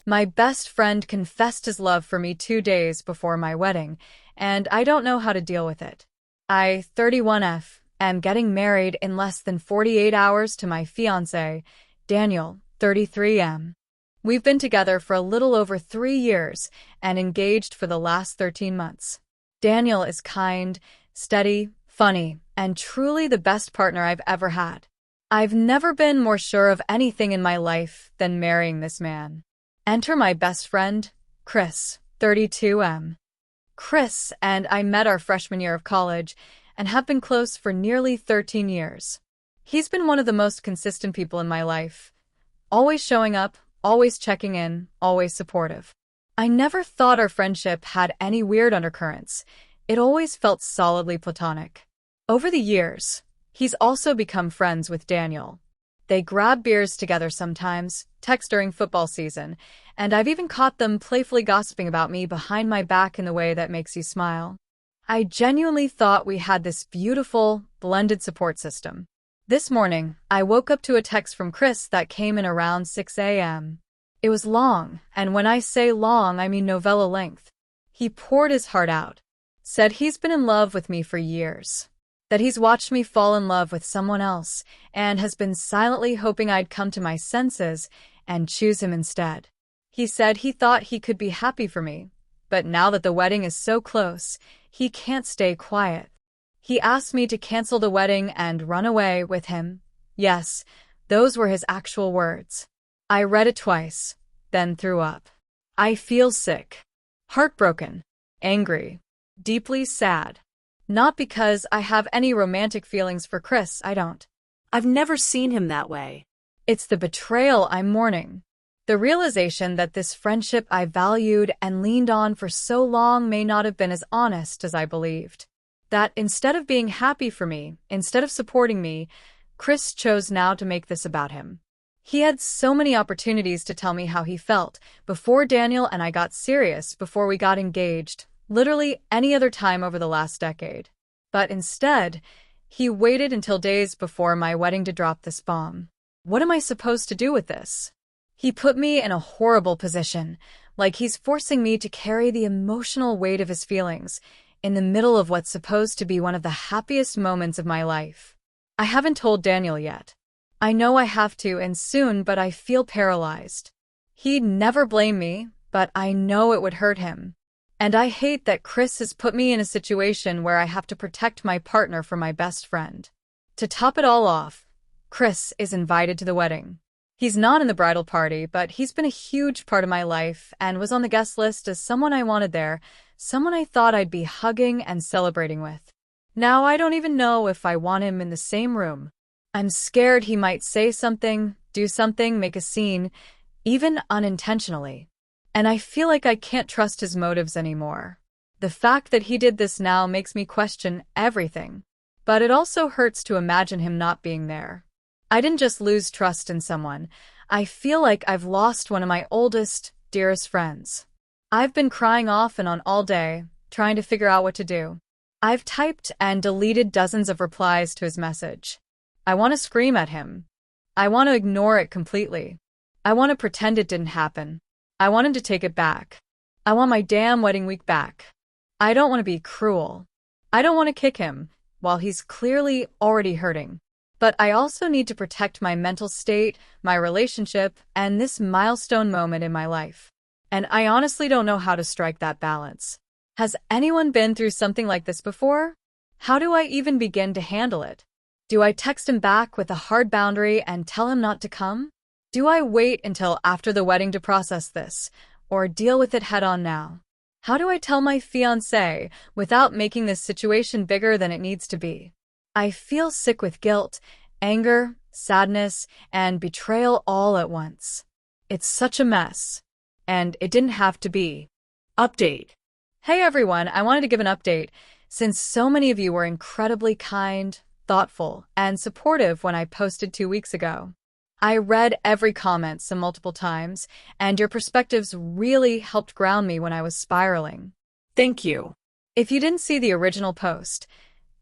My best friend confessed his love for me 2 days before my wedding, and I don't know how to deal with it. I, 31F, am getting married in less than 48 hours to my fiancé, Daniel, 33M. We've been together for a little over 3 years and engaged for the last 13 months. Daniel is kind, steady, funny, and truly the best partner I've ever had. I've never been more sure of anything in my life than marrying this man. Enter my best friend, Chris, 32M. Chris and I met our freshman year of college and have been close for nearly 13 years. He's been one of the most consistent people in my life, always showing up, always checking in, always supportive. I never thought our friendship had any weird undercurrents. It always felt solidly platonic. Over the years, he's also become friends with Daniel. They grab beers together sometimes, text during football season, and I've even caught them playfully gossiping about me behind my back in the way that makes you smile. I genuinely thought we had this beautiful, blended support system. This morning, I woke up to a text from Chris that came in around 6 a.m. It was long, and when I say long, I mean novella length. He poured his heart out, said he's been in love with me for years, that he's watched me fall in love with someone else, and has been silently hoping I'd come to my senses and choose him instead. He said he thought he could be happy for me, but now that the wedding is so close, he can't stay quiet. He asked me to cancel the wedding and run away with him. Yes, those were his actual words. I read it twice, then threw up. I feel sick, heartbroken, angry, deeply sad. Not because I have any romantic feelings for Chris, I don't. I've never seen him that way. It's the betrayal I'm mourning. The realization that this friendship I valued and leaned on for so long may not have been as honest as I believed. That instead of being happy for me, instead of supporting me, Chris chose now to make this about him. He had so many opportunities to tell me how he felt before Daniel and I got serious, before we got engaged, literally any other time over the last decade. But instead, he waited until days before my wedding to drop this bomb. What am I supposed to do with this? He put me in a horrible position, like he's forcing me to carry the emotional weight of his feelings in the middle of what's supposed to be one of the happiest moments of my life. I haven't told Daniel yet. I know I have to and soon, but I feel paralyzed. He'd never blame me, but I know it would hurt him. And I hate that Chris has put me in a situation where I have to protect my partner from my best friend. To top it all off, Chris is invited to the wedding. He's not in the bridal party, but he's been a huge part of my life and was on the guest list as someone I wanted there, someone I thought I'd be hugging and celebrating with. Now I don't even know if I want him in the same room. I'm scared he might say something, do something, make a scene, even unintentionally. And I feel like I can't trust his motives anymore. The fact that he did this now makes me question everything. But it also hurts to imagine him not being there. I didn't just lose trust in someone. I feel like I've lost one of my oldest, dearest friends. I've been crying off and on all day, trying to figure out what to do. I've typed and deleted dozens of replies to his message. I want to scream at him. I want to ignore it completely. I want to pretend it didn't happen. I want him to take it back. I want my damn wedding week back. I don't want to be cruel. I don't want to kick him, while he's clearly already hurting. But I also need to protect my mental state, my relationship, and this milestone moment in my life. And I honestly don't know how to strike that balance. Has anyone been through something like this before? How do I even begin to handle it? Do I text him back with a hard boundary and tell him not to come? Do I wait until after the wedding to process this, or deal with it head-on now? How do I tell my fiancé without making this situation bigger than it needs to be? I feel sick with guilt, anger, sadness, and betrayal all at once. It's such a mess. And it didn't have to be. Update. Hey everyone, I wanted to give an update, since so many of you were incredibly kind, thoughtful, and supportive when I posted 2 weeks ago. I read every comment some multiple times, and your perspectives really helped ground me when I was spiraling. Thank you. If you didn't see the original post,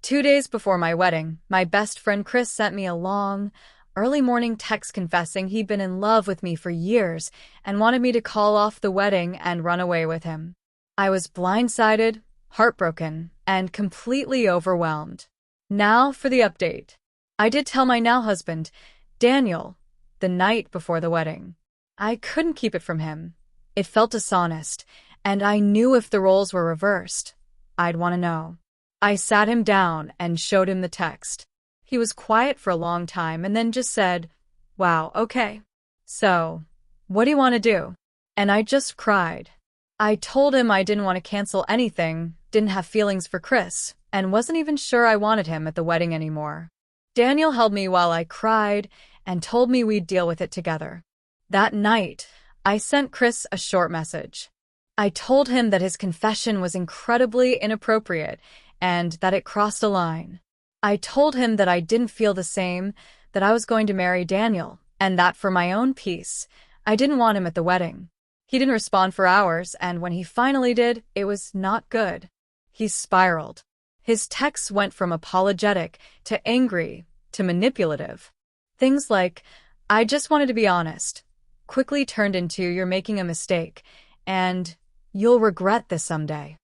2 days before my wedding, my best friend Chris sent me a long, early morning text confessing he'd been in love with me for years and wanted me to call off the wedding and run away with him. I was blindsided, heartbroken, and completely overwhelmed. Now for the update. I did tell my now husband, Daniel, the night before the wedding. I couldn't keep it from him. It felt dishonest, and I knew if the roles were reversed, I'd want to know. I sat him down and showed him the text. He was quiet for a long time and then just said, "Wow, okay. So, what do you want to do?" And I just cried. I told him I didn't want to cancel anything, didn't have feelings for Chris, and wasn't even sure I wanted him at the wedding anymore. Daniel held me while I cried and told me we'd deal with it together. That night, I sent Chris a short message. I told him that his confession was incredibly inappropriate and that it crossed a line. I told him that I didn't feel the same, that I was going to marry Daniel, and that for my own peace, I didn't want him at the wedding. He didn't respond for hours, and when he finally did, it was not good. He spiraled. His texts went from apologetic to angry to manipulative. Things like, "I just wanted to be honest," quickly turned into, "You're making a mistake," and "You'll regret this someday."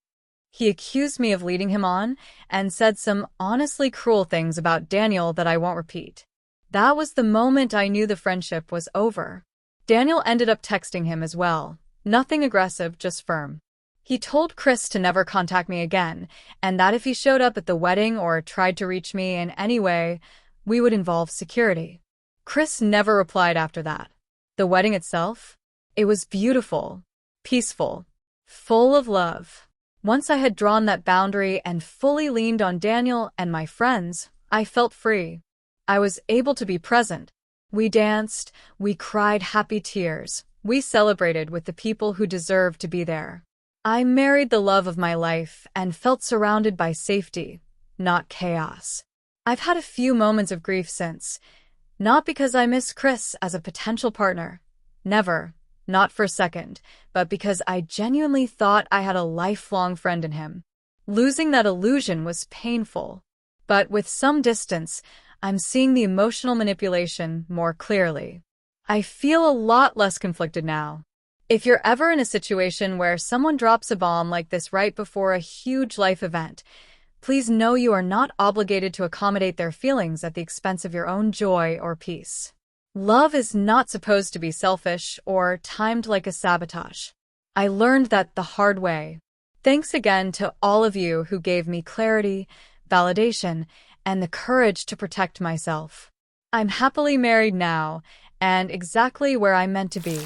He accused me of leading him on and said some honestly cruel things about Daniel that I won't repeat. That was the moment I knew the friendship was over. Daniel ended up texting him as well. Nothing aggressive, just firm. He told Chris to never contact me again, and that if he showed up at the wedding or tried to reach me in any way, we would involve security. Chris never replied after that. The wedding itself? It was beautiful, peaceful, full of love. Once I had drawn that boundary and fully leaned on Daniel and my friends, I felt free. I was able to be present. We danced, we cried happy tears, we celebrated with the people who deserved to be there. I married the love of my life and felt surrounded by safety, not chaos. I've had a few moments of grief since, not because I miss Chris as a potential partner. Never. Not for a second, but because I genuinely thought I had a lifelong friend in him. Losing that illusion was painful. But with some distance, I'm seeing the emotional manipulation more clearly. I feel a lot less conflicted now. If you're ever in a situation where someone drops a bomb like this right before a huge life event, please know you are not obligated to accommodate their feelings at the expense of your own joy or peace. Love is not supposed to be selfish or timed like a sabotage. I learned that the hard way. Thanks again to all of you who gave me clarity, validation, and the courage to protect myself. I'm happily married now and exactly where I'm meant to be.